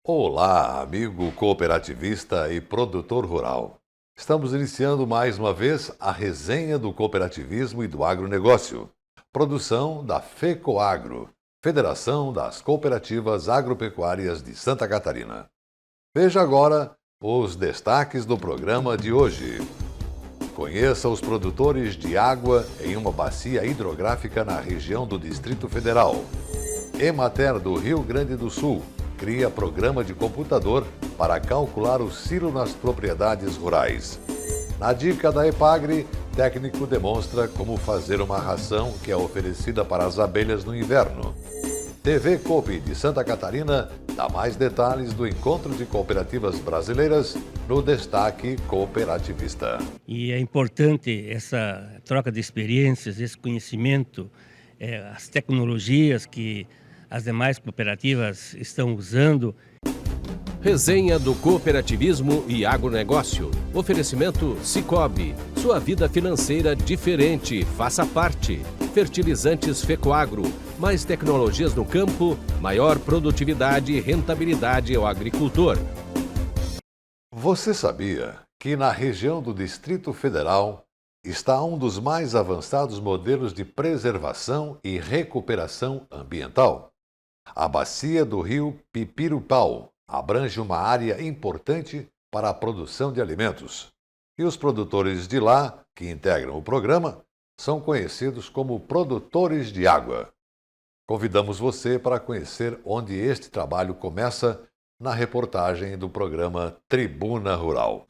Olá, amigo cooperativista e produtor rural. Estamos iniciando mais uma vez a resenha do cooperativismo e do agronegócio. Produção da FECOAGRO, Federação das Cooperativas Agropecuárias de Santa Catarina. Veja agora os destaques do programa de hoje. Conheça os produtores de água em uma bacia hidrográfica na região do Distrito Federal. Emater do Rio Grande do Sul cria programa de computador para calcular o silo nas propriedades rurais. Na dica da Epagre, técnico demonstra como fazer uma ração que é oferecida para as abelhas no inverno. TV Coop de Santa Catarina dá mais detalhes do encontro de cooperativas brasileiras no Destaque Cooperativista. E é importante essa troca de experiências, esse conhecimento, as tecnologias que as demais cooperativas estão usando. Resenha do cooperativismo e agronegócio. Oferecimento Sicoob. Sua vida financeira diferente. Faça parte. Fertilizantes Fecoagro. Mais tecnologias no campo, maior produtividade e rentabilidade ao agricultor. Você sabia que na região do Distrito Federal está um dos mais avançados modelos de preservação e recuperação ambiental? A bacia do rio Pipiripau abrange uma área importante para a produção de alimentos. E os produtores de lá, que integram o programa, são conhecidos como produtores de água. Convidamos você para conhecer onde este trabalho começa na reportagem do programa Tribuna Rural.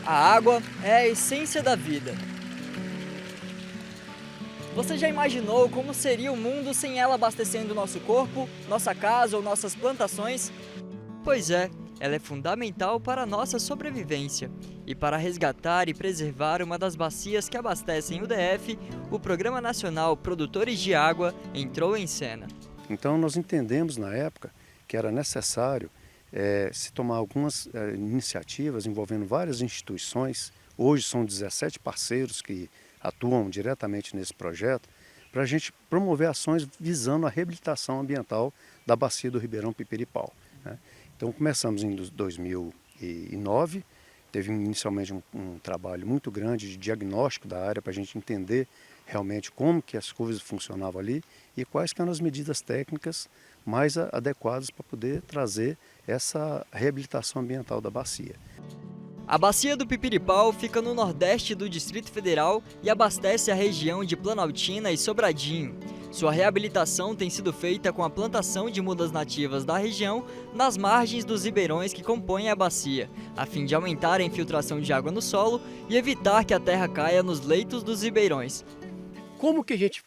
A água é a essência da vida. Você já imaginou como seria o mundo sem ela abastecendo nosso corpo, nossa casa ou nossas plantações? Pois é, ela é fundamental para a nossa sobrevivência. E para resgatar e preservar uma das bacias que abastecem o DF, o Programa Nacional Produtores de Água entrou em cena. Então nós entendemos na época que era necessário se tomar algumas iniciativas envolvendo várias instituições. Hoje são 17 parceiros que atuam diretamente nesse projeto, para a gente promover ações visando a reabilitação ambiental da bacia do Ribeirão Pipiripau, né? Então começamos em 2009, teve inicialmente um trabalho muito grande de diagnóstico da área para a gente entender realmente como que as coisas funcionavam ali e quais que eram as medidas técnicas mais adequadas para poder trazer essa reabilitação ambiental da bacia. A bacia do Pipiripau fica no nordeste do Distrito Federal e abastece a região de Planaltina e Sobradinho. Sua reabilitação tem sido feita com a plantação de mudas nativas da região nas margens dos ribeirões que compõem a bacia, a fim de aumentar a infiltração de água no solo e evitar que a terra caia nos leitos dos ribeirões. Como que a gente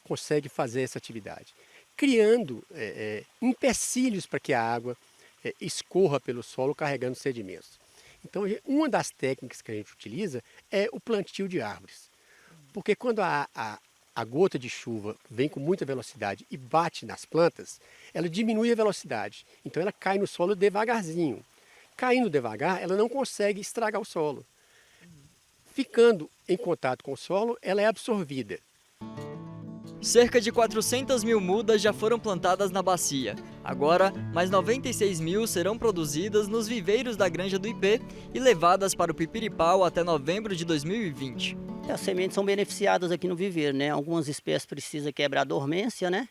consegue fazer essa atividade? Criando empecilhos para que a água escorra pelo solo carregando sedimentos. Então, uma das técnicas que a gente utiliza é o plantio de árvores. Porque quando a gota de chuva vem com muita velocidade e bate nas plantas, ela diminui a velocidade. Então, ela cai no solo devagarzinho. Caindo devagar, ela não consegue estragar o solo. Ficando em contato com o solo, ela é absorvida. Cerca de 400 mil mudas já foram plantadas na bacia. Agora, mais 96 mil serão produzidas nos viveiros da Granja do IP e levadas para o Pipiripau até novembro de 2020. As sementes são beneficiadas aqui no viveiro, né? Algumas espécies precisam quebrar a dormência, né?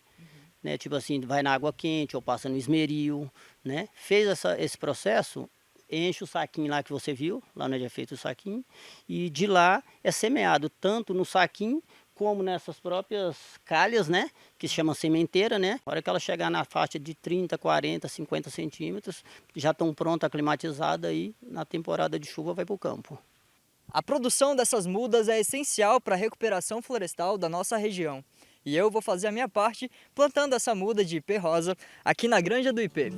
Tipo assim, vai na água quente ou passa no esmeril, né? Fez esse processo, enche o saquinho lá que você viu, lá onde é feito o saquinho, e de lá é semeado tanto no saquinho como nessas próprias calhas, né, que se chama sementeira, né? Na hora que ela chegar na faixa de 30, 40, 50 centímetros, já estão prontas, aclimatizadas e na temporada de chuva vai para o campo. A produção dessas mudas é essencial para a recuperação florestal da nossa região. E eu vou fazer a minha parte plantando essa muda de ipê rosa aqui na Granja do IP.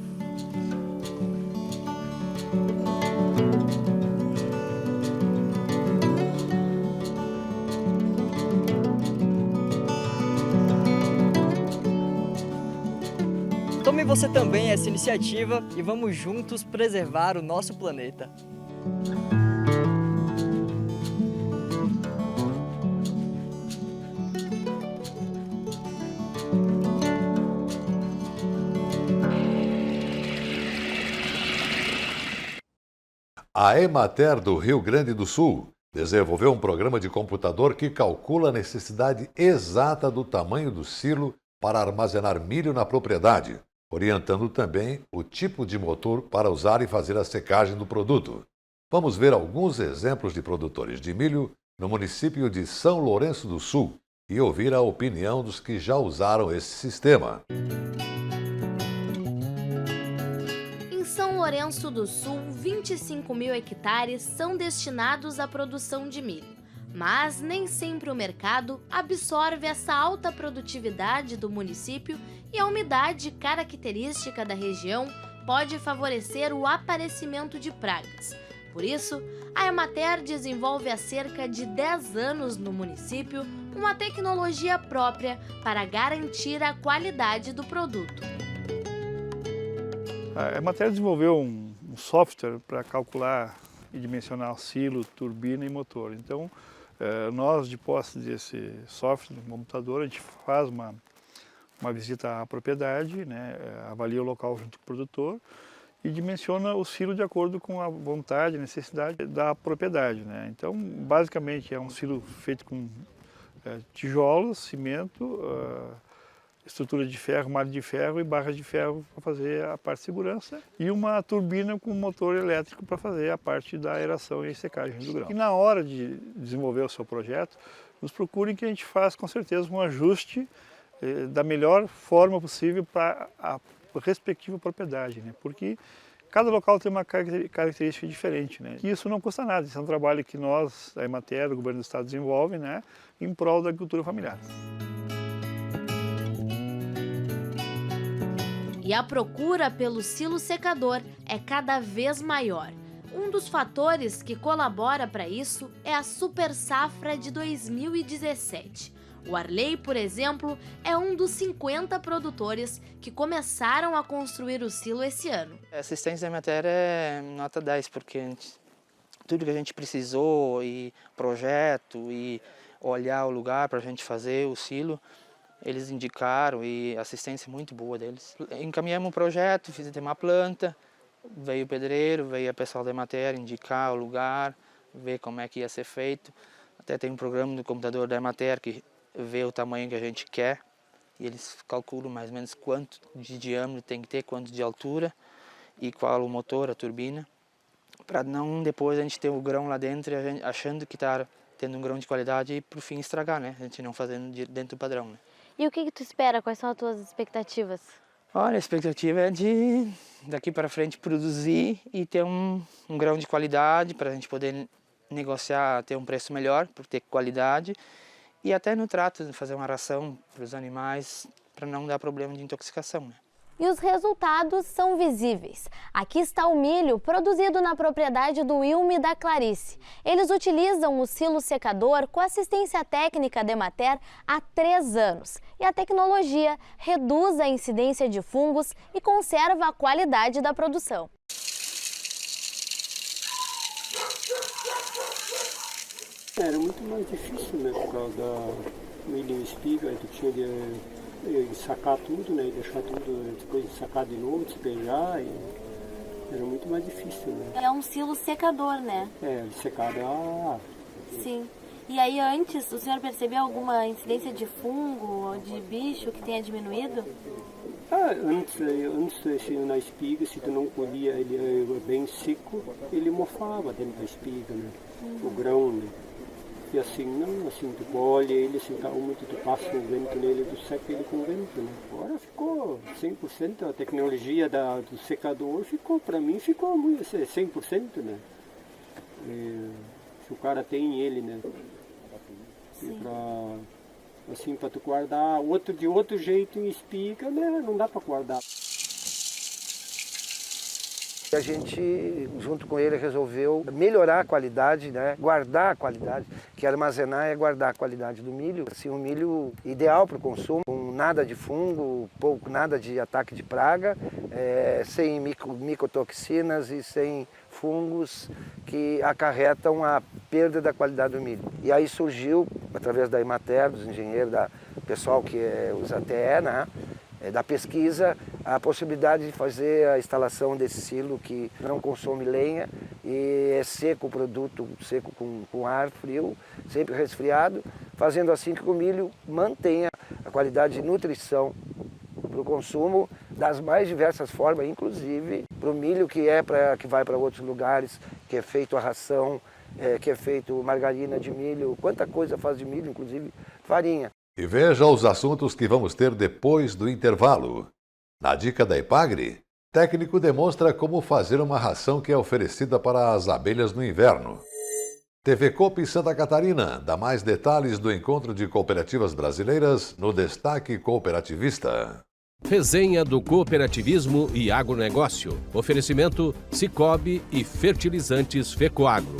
Tome você também essa iniciativa e vamos juntos preservar o nosso planeta. A Emater do Rio Grande do Sul desenvolveu um programa de computador que calcula a necessidade exata do tamanho do silo para armazenar milho na propriedade, orientando também o tipo de motor para usar e fazer a secagem do produto. Vamos ver alguns exemplos de produtores de milho no município de São Lourenço do Sul e ouvir a opinião dos que já usaram esse sistema. Em São Lourenço do Sul, 25 mil hectares são destinados à produção de milho. Mas nem sempre o mercado absorve essa alta produtividade do município e a umidade característica da região pode favorecer o aparecimento de pragas. Por isso, a Emater desenvolve há cerca de 10 anos no município uma tecnologia própria para garantir a qualidade do produto. A Emater desenvolveu um software para calcular e dimensionar silo, turbina e motor. Então, nós, de posse desse software no computador, a gente faz uma visita à propriedade, né, avalia o local junto com o produtor e dimensiona o silo de acordo com a vontade e necessidade da propriedade, né? Então, basicamente, é um silo feito com tijolos, cimento, estrutura de ferro, malha de ferro e barras de ferro para fazer a parte de segurança e uma turbina com motor elétrico para fazer a parte da aeração e secagem do grão. E na hora de desenvolver o seu projeto, nos procurem que a gente faça com certeza um ajuste da melhor forma possível para a respectiva propriedade, né? Porque cada local tem uma característica diferente, né? E isso não custa nada, isso é um trabalho que nós, a Emater, o governo do estado desenvolve, né, em prol da agricultura familiar. E a procura pelo silo secador é cada vez maior. Um dos fatores que colabora para isso é a super safra de 2017. O Arley, por exemplo, é um dos 50 produtores que começaram a construir o silo esse ano. A assistência da Emater é nota 10, porque tudo que a gente precisou, e projeto, e olhar o lugar para a gente fazer o silo, eles indicaram e a assistência é muito boa deles. Encaminhamos um projeto, fizemos uma planta, veio o pedreiro, veio a pessoal da Emater indicar o lugar, ver como é que ia ser feito. Até tem um programa no computador da Emater que vê o tamanho que a gente quer e eles calculam mais ou menos quanto de diâmetro tem que ter, quanto de altura e qual o motor, a turbina, para não depois a gente ter o grão lá dentro e a gente achando que está tendo um grão de qualidade e por fim estragar, né? A gente não fazendo dentro do padrão, né? E o que tu espera? Quais são as tuas expectativas? Olha, a expectativa é de daqui para frente produzir e ter um grão de qualidade para a gente poder negociar, ter um preço melhor, por ter qualidade. E até no trato de fazer uma ração para os animais, para não dar problema de intoxicação, né? E os resultados são visíveis. Aqui está o milho produzido na propriedade do Wilme e da Clarice. Eles utilizam o silo secador com assistência técnica da Emater há 3 anos. E a tecnologia reduz a incidência de fungos e conserva a qualidade da produção. Era muito mais difícil, né, por causa da milho em espiga, aí tu tinha de sacar tudo, né, e deixar tudo, depois de sacar de novo, despejar, e era muito mais difícil, né. É um silo secador, né? É, secado a água. Sim. E aí antes, o senhor percebeu alguma incidência de fungo ou de bicho que tenha diminuído? Antes assim, na espiga, se tu não colhia ele bem seco, ele mofava dentro da espiga, né, o grão, né. E assim, não, assim, tu colhe ele, assim, muito tu passa o vento nele, tu seca ele com o vento, né. Agora ficou 100%, a tecnologia do secador ficou, para mim, ficou 100%, né. Se o cara tem ele, né. Assim, para tu guardar de outro jeito em espiga, né, não dá para guardar. A gente, junto com ele, resolveu melhorar a qualidade, né? Guardar a qualidade, que armazenar é guardar a qualidade do milho. Assim, um milho ideal para o consumo, com nada de fungo, nada de ataque de praga, sem micotoxinas e sem fungos que acarretam a perda da qualidade do milho. E aí surgiu, através da Emater, dos engenheiros, do pessoal que usa TE, né? Da pesquisa, a possibilidade de fazer a instalação desse silo que não consome lenha e é seco o produto, seco com ar frio, sempre resfriado, fazendo assim que o milho mantenha a qualidade de nutrição para o consumo das mais diversas formas, inclusive para o milho que vai para outros lugares, que é feito a ração, que é feito margarina de milho, quanta coisa faz de milho, inclusive farinha. E veja os assuntos que vamos ter depois do intervalo. Na dica da Epagre, técnico demonstra como fazer uma ração que é oferecida para as abelhas no inverno. TV Coop Santa Catarina dá mais detalhes do encontro de cooperativas brasileiras no Destaque Cooperativista. Resenha do cooperativismo e agronegócio. Oferecimento Sicoob e fertilizantes Fecoagro.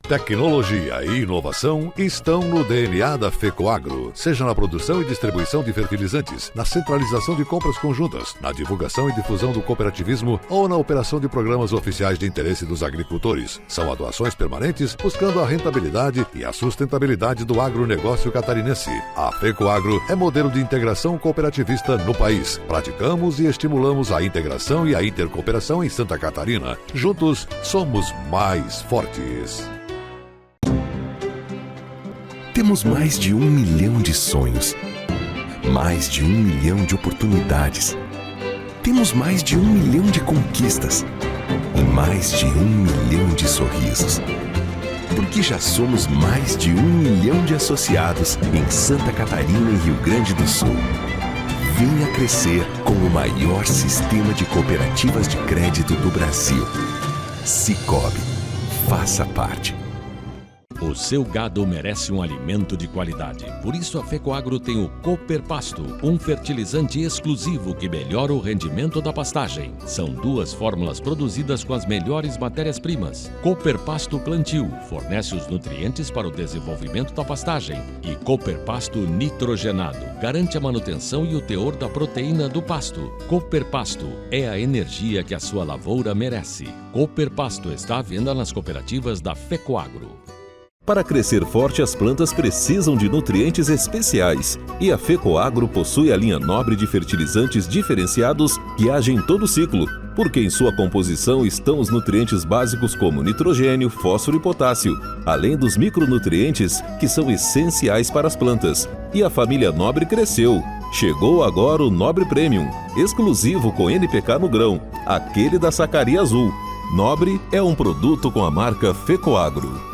Tecnologia e inovação estão no DNA da Fecoagro, seja na produção e distribuição de fertilizantes, na centralização de compras conjuntas, na divulgação e difusão do cooperativismo ou na operação de programas oficiais de interesse dos agricultores. São atuações permanentes buscando a rentabilidade e a sustentabilidade do agronegócio catarinense. A Fecoagro é modelo de integração cooperativista no país. Praticamos e estimulamos a integração e a intercooperação em Santa Catarina. Juntos, somos mais fortes. Temos mais de 1 milhão de sonhos, mais de 1 milhão de oportunidades. Temos mais de 1 milhão de conquistas e mais de 1 milhão de sorrisos. Porque já somos mais de 1 milhão de associados em Santa Catarina e Rio Grande do Sul. Venha crescer com o maior sistema de cooperativas de crédito do Brasil. Sicoob. Faça parte. O seu gado merece um alimento de qualidade. Por isso a Fecoagro tem o Cooper Pasto, um fertilizante exclusivo que melhora o rendimento da pastagem. São 2 fórmulas produzidas com as melhores matérias-primas. Cooper Pasto Plantio fornece os nutrientes para o desenvolvimento da pastagem. E Cooper Pasto Nitrogenado garante a manutenção e o teor da proteína do pasto. Cooper Pasto é a energia que a sua lavoura merece. Cooper Pasto está à venda nas cooperativas da Fecoagro. Para crescer forte, as plantas precisam de nutrientes especiais. E a Fecoagro possui a linha nobre de fertilizantes diferenciados que agem em todo o ciclo, porque em sua composição estão os nutrientes básicos como nitrogênio, fósforo e potássio, além dos micronutrientes que são essenciais para as plantas. E a família Nobre cresceu. Chegou agora o Nobre Premium, exclusivo com NPK no grão, aquele da sacaria azul. Nobre é um produto com a marca Fecoagro.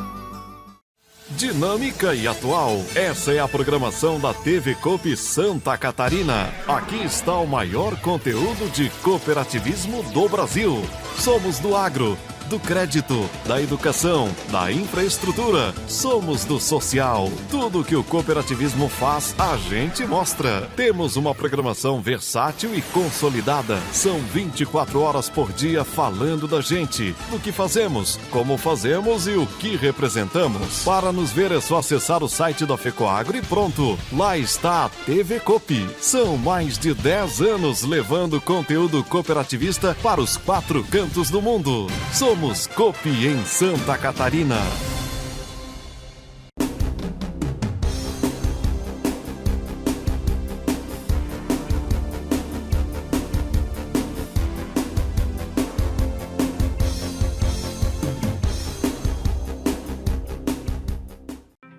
Dinâmica e atual. Essa é a programação da TV Coop Santa Catarina. Aqui está o maior conteúdo de cooperativismo do Brasil. Somos do agro, do crédito, da educação, da infraestrutura. Somos do social. Tudo que o cooperativismo faz, a gente mostra. Temos uma programação versátil e consolidada. São 24 horas por dia falando da gente, do que fazemos, como fazemos e o que representamos. Para nos ver é só acessar o site da Fecoagro e pronto. Lá está a TV Coop. São mais de 10 anos levando conteúdo cooperativista para os 4 cantos do mundo. Somos Coop em Santa Catarina.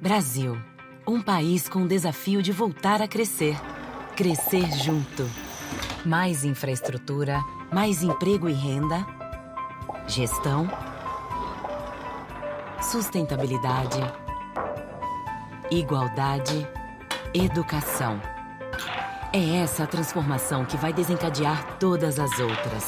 Brasil, um país com o desafio de voltar a crescer. Crescer junto. Mais infraestrutura, mais emprego e renda. Gestão, sustentabilidade, igualdade, educação. É essa a transformação que vai desencadear todas as outras.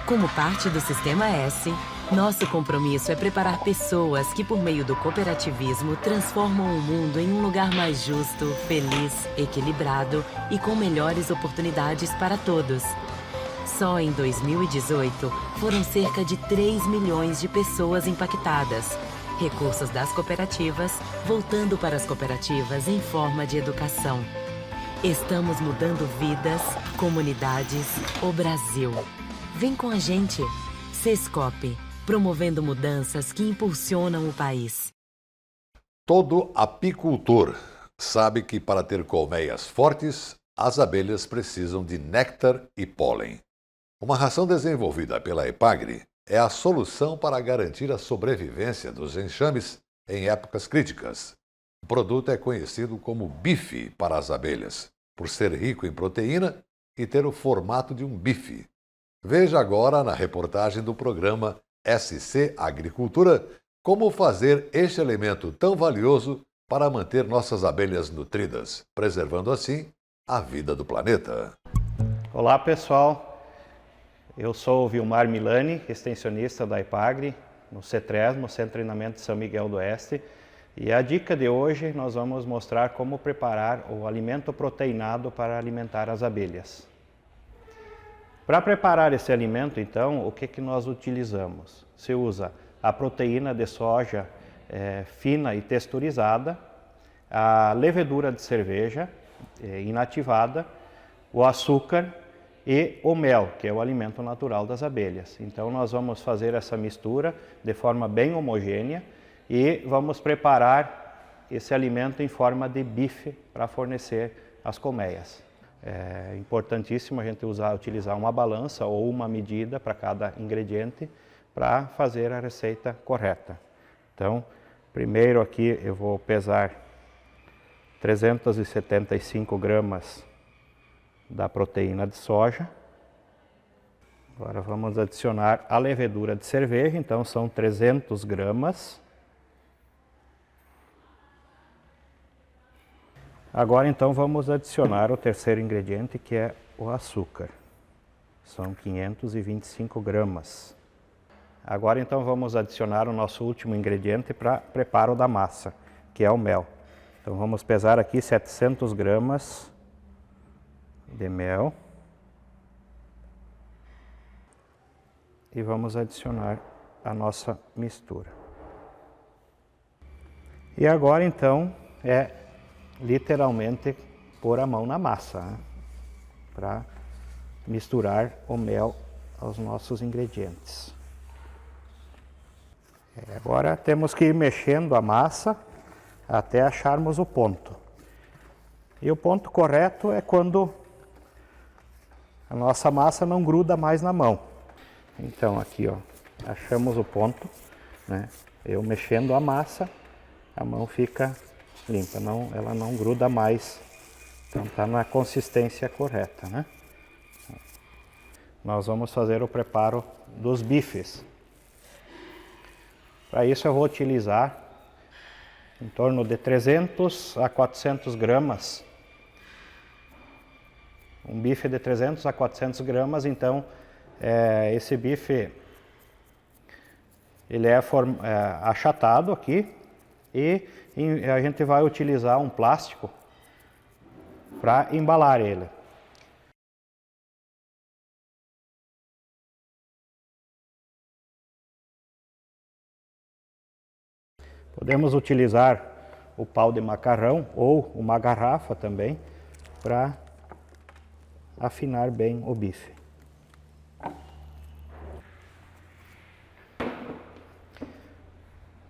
Como parte do Sistema S, nosso compromisso é preparar pessoas que, por meio do cooperativismo, transformam o mundo em um lugar mais justo, feliz, equilibrado e com melhores oportunidades para todos. Só em 2018, foram cerca de 3 milhões de pessoas impactadas. Recursos das cooperativas voltando para as cooperativas em forma de educação. Estamos mudando vidas, comunidades, o Brasil. Vem com a gente. Sescope, promovendo mudanças que impulsionam o país. Todo apicultor sabe que para ter colmeias fortes, as abelhas precisam de néctar e pólen. Uma ração desenvolvida pela Epagri é a solução para garantir a sobrevivência dos enxames em épocas críticas. O produto é conhecido como bife para as abelhas, por ser rico em proteína e ter o formato de um bife. Veja agora na reportagem do programa SC Agricultura como fazer este alimento tão valioso para manter nossas abelhas nutridas, preservando assim a vida do planeta. Olá pessoal, eu sou o Vilmar Milani, extensionista da Epagri, no CETRES, no Centro de Treinamento de São Miguel do Oeste. E a dica de hoje nós vamos mostrar como preparar o alimento proteinado para alimentar as abelhas. Para preparar esse alimento, então, o que nós utilizamos? Se usa a proteína de soja fina e texturizada, a levedura de cerveja inativada, o açúcar e o mel, que é o alimento natural das abelhas. Então nós vamos fazer essa mistura de forma bem homogênea e vamos preparar esse alimento em forma de bife para fornecer às colmeias. É importantíssimo a gente utilizar uma balança ou uma medida para cada ingrediente para fazer a receita correta. Então, primeiro aqui eu vou pesar 375 gramas da proteína de soja. Agora vamos adicionar a levedura de cerveja, então são 300 gramas. Agora então vamos adicionar o terceiro ingrediente, que é o açúcar. São 525 gramas. Agora então vamos adicionar o nosso último ingrediente para preparo da massa, que é o mel. Então vamos pesar aqui 700 gramas de mel. E vamos adicionar a nossa mistura. E agora então é literalmente pôr a mão na massa, né? Para misturar o mel aos nossos ingredientes. Agora temos que ir mexendo a massa até acharmos o ponto. E o ponto correto é quando a nossa massa não gruda mais na mão. Então aqui, ó, achamos o ponto, né? Eu mexendo a massa, a mão fica limpa, ela não gruda mais. Então está na consistência correta, né? Nós vamos fazer o preparo dos bifes. Para isso eu vou utilizar em torno de 300 a 400 gramas. Um bife de 300 a 400 gramas, então esse bife ele é achatado aqui e a gente vai utilizar um plástico para embalar ele. Podemos utilizar o pau de macarrão ou uma garrafa também para afinar bem o bife.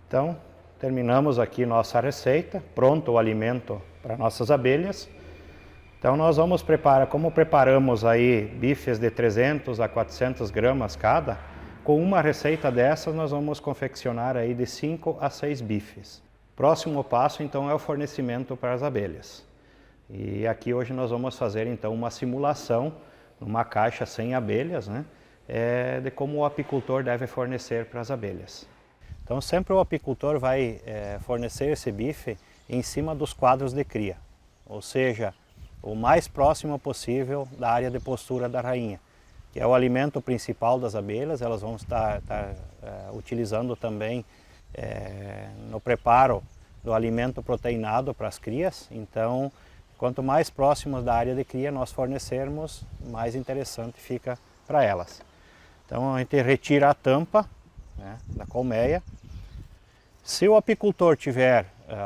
Então, terminamos aqui nossa receita, pronto o alimento para nossas abelhas. Então nós vamos preparar, como preparamos aí bifes de 300 a 400 gramas cada, com uma receita dessas nós vamos confeccionar aí de 5 a 6 bifes. Próximo passo então é o fornecimento para as abelhas. E aqui hoje nós vamos fazer então uma simulação numa caixa sem abelhas, né, de como o apicultor deve fornecer para as abelhas. Então sempre o apicultor vai fornecer esse bife em cima dos quadros de cria, ou seja, o mais próximo possível da área de postura da rainha, que é o alimento principal das abelhas. Elas vão estar utilizando também no preparo do alimento proteinado para as crias. Então, quanto mais próximos da área de cria nós fornecermos, mais interessante fica para elas. Então a gente retira a tampa, né, da colmeia. Se o apicultor tiver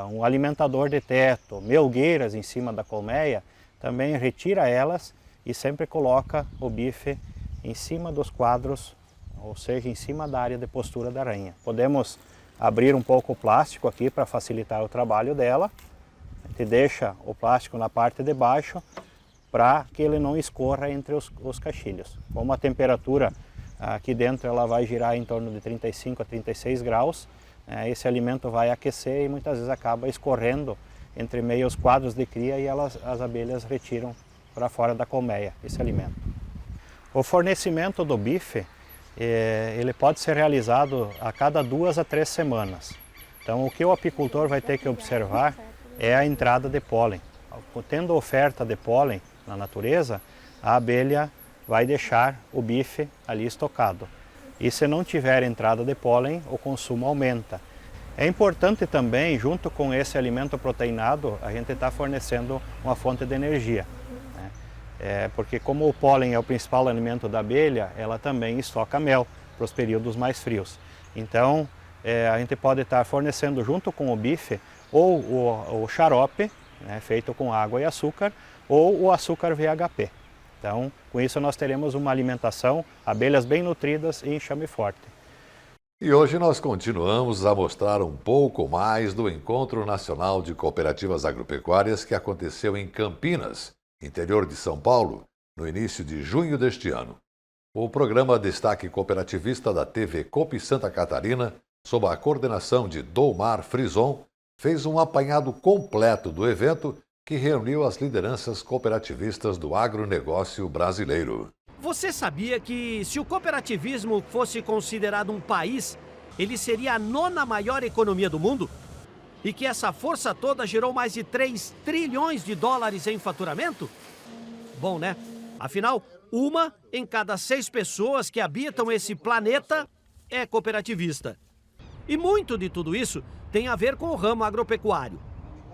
um alimentador de teto, melgueiras em cima da colmeia, também retira elas e sempre coloca o bife em cima dos quadros, ou seja, em cima da área de postura da rainha. Podemos abrir um pouco o plástico aqui para facilitar o trabalho dela. A gente deixa o plástico na parte de baixo para que ele não escorra entre os caixilhos. Como a temperatura aqui dentro ela vai girar em torno de 35 a 36 graus, esse alimento vai aquecer e muitas vezes acaba escorrendo entre meio os quadros de cria e as abelhas retiram para fora da colmeia esse alimento. O fornecimento do bife, ele pode ser realizado a cada 2 a 3 semanas. Então o que o apicultor vai ter que observar é a entrada de pólen. Tendo oferta de pólen na natureza, a abelha vai deixar o bife ali estocado. E se não tiver entrada de pólen, o consumo aumenta. É importante também, junto com esse alimento proteinado, a gente está fornecendo uma fonte de energia. Porque como o pólen é o principal alimento da abelha, ela também estoca mel para os períodos mais frios. Então, a gente pode estar fornecendo junto com o bife ou o xarope, feito com água e açúcar, ou o açúcar VHP. Então, com isso nós teremos uma alimentação, abelhas bem nutridas e enxame forte. E hoje nós continuamos a mostrar um pouco mais do Encontro Nacional de Cooperativas Agropecuárias que aconteceu em Campinas, interior de São Paulo, no início de junho deste ano. O programa Destaque Cooperativista da TV Coop Santa Catarina, sob a coordenação de Dolmar Frison, fez um apanhado completo do evento que reuniu as lideranças cooperativistas do agronegócio brasileiro. Você sabia que se o cooperativismo fosse considerado um país, ele seria a 9ª maior economia do mundo? E que essa força toda gerou mais de 3 trilhões de dólares em faturamento? Bom, né? Afinal, 1 em cada 6 pessoas que habitam esse planeta é cooperativista. E muito de tudo isso tem a ver com o ramo agropecuário.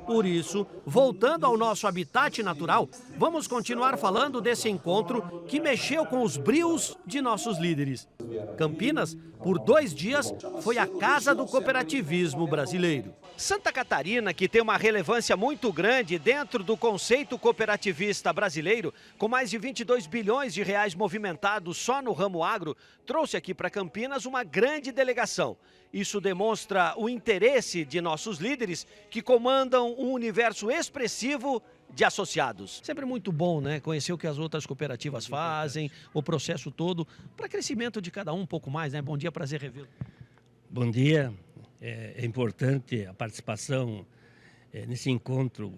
Por isso, voltando ao nosso habitat natural, vamos continuar falando desse encontro que mexeu com os brios de nossos líderes. Campinas, por 2 dias, foi a casa do cooperativismo brasileiro. Santa Catarina, que tem uma relevância muito grande dentro do conceito cooperativista brasileiro, com mais de 22 bilhões de reais movimentados só no ramo agro, trouxe aqui para Campinas uma grande delegação. Isso demonstra o interesse de nossos líderes que comandam um universo expressivo de associados. Sempre muito bom, né? Conhecer o que as outras cooperativas fazem, o processo todo, para crescimento de cada um pouco mais, né? Bom dia, prazer revê-lo. Bom dia. É importante a participação nesse encontro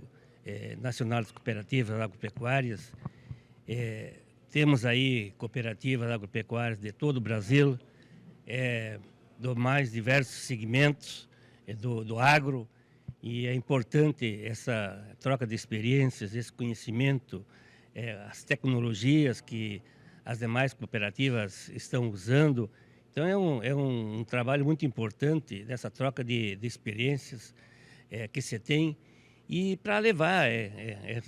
nacional das cooperativas agropecuárias. Temos aí cooperativas agropecuárias de todo o Brasil, dos mais diversos segmentos do agro, e é importante essa troca de experiências, esse conhecimento, as tecnologias que as demais cooperativas estão usando. Então é um trabalho muito importante dessa troca de experiências que se tem, e para levar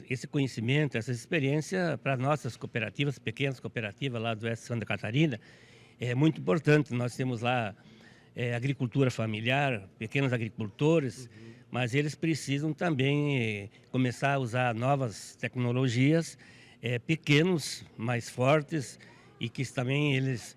esse conhecimento, essa experiência para nossas cooperativas, pequenas cooperativas lá do oeste de Santa Catarina, é muito importante. Nós temos lá agricultura familiar, pequenos agricultores, mas eles precisam também começar a usar novas tecnologias, pequenos, mais fortes, e que também eles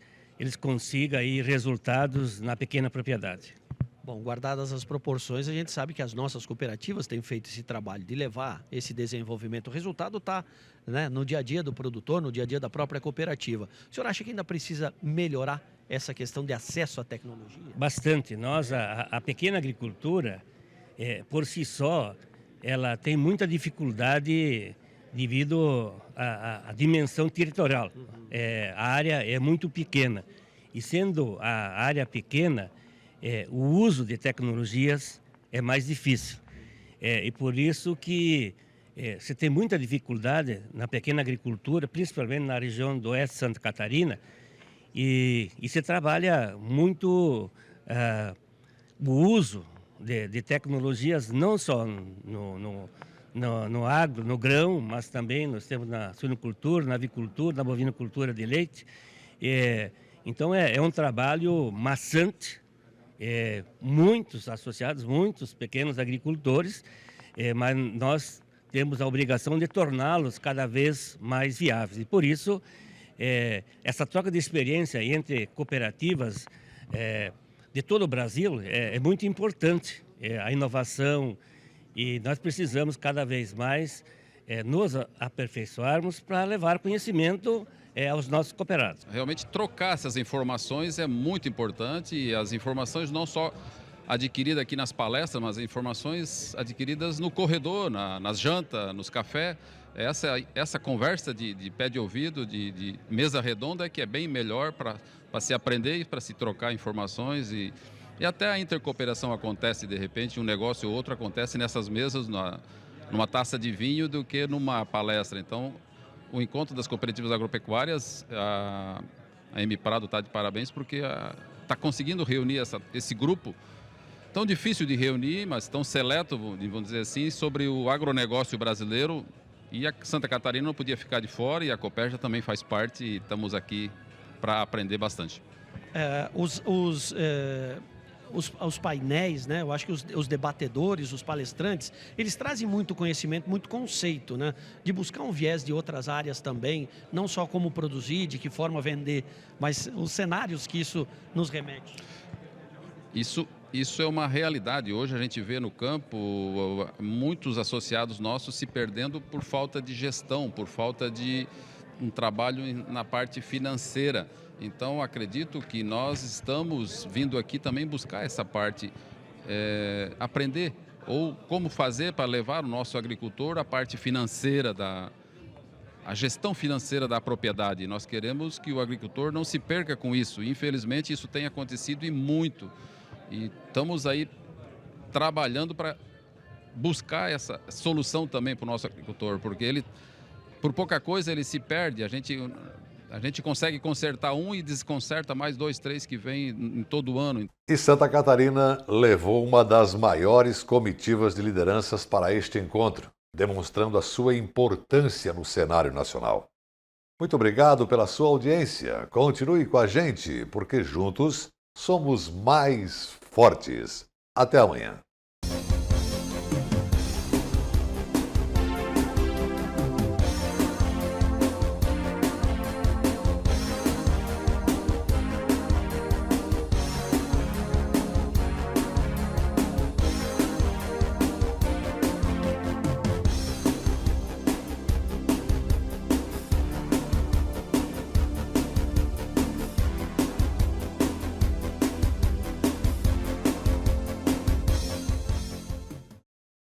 consigam aí resultados na pequena propriedade. Bom, guardadas as proporções, a gente sabe que as nossas cooperativas têm feito esse trabalho de levar esse desenvolvimento. O resultado está, né, no dia a dia do produtor, no dia a dia da própria cooperativa. O senhor acha que ainda precisa melhorar essa questão de acesso à tecnologia? Bastante. Nós, a pequena agricultura, por si só, ela tem muita dificuldade devido à dimensão territorial. A área é muito pequena, e sendo a área pequena, o uso de tecnologias é mais difícil. E por isso que se tem muita dificuldade na pequena agricultura, principalmente na região do oeste de Santa Catarina, e se trabalha muito o uso de tecnologias, não só no agro, no grão, mas também nós temos na suinocultura, na avicultura, na bovinocultura de leite. Então é um trabalho maçante, muitos associados, muitos pequenos agricultores, mas nós temos a obrigação de torná-los cada vez mais viáveis. E por isso, essa troca de experiência entre cooperativas de todo o Brasil é muito importante, a inovação, e nós precisamos cada vez mais nos aperfeiçoarmos para levar conhecimento aos nossos cooperados. Realmente trocar essas informações é muito importante, e as informações não só adquiridas aqui nas palestras, mas informações adquiridas no corredor, nas jantas, nos cafés. Essa conversa de pé de ouvido, de mesa redonda, é que é bem melhor para se aprender e para se trocar informações, e até a intercooperação acontece, de repente, um negócio ou outro acontece nessas mesas, numa taça de vinho, do que numa palestra. Então, o encontro das cooperativas agropecuárias, a M Prado está de parabéns, porque está conseguindo reunir esse grupo tão difícil de reunir, mas tão seleto, vamos dizer assim, sobre o agronegócio brasileiro. E a Santa Catarina não podia ficar de fora, e a Cooperja também faz parte, e estamos aqui para aprender bastante. Os painéis, né? Eu acho que os debatedores, os palestrantes, eles trazem muito conhecimento, muito conceito, né? De buscar um viés de outras áreas também, não só como produzir, de que forma vender, mas os cenários que isso nos remete. Isso é uma realidade. Hoje a gente vê no campo muitos associados nossos se perdendo por falta de gestão, por falta de um trabalho na parte financeira. Então, acredito que nós estamos vindo aqui também buscar essa parte, aprender ou como fazer para levar o nosso agricultor à parte financeira, a gestão financeira da propriedade. Nós queremos que o agricultor não se perca com isso. Infelizmente, isso tem acontecido e muito. E estamos aí trabalhando para buscar essa solução também para o nosso agricultor, porque ele, por pouca coisa, ele se perde. A gente consegue consertar um e desconcerta mais 2, 3 que vem em todo ano. E Santa Catarina levou uma das maiores comitivas de lideranças para este encontro, demonstrando a sua importância no cenário nacional. Muito obrigado pela sua audiência. Continue com a gente, porque juntos somos mais fortes. Até amanhã.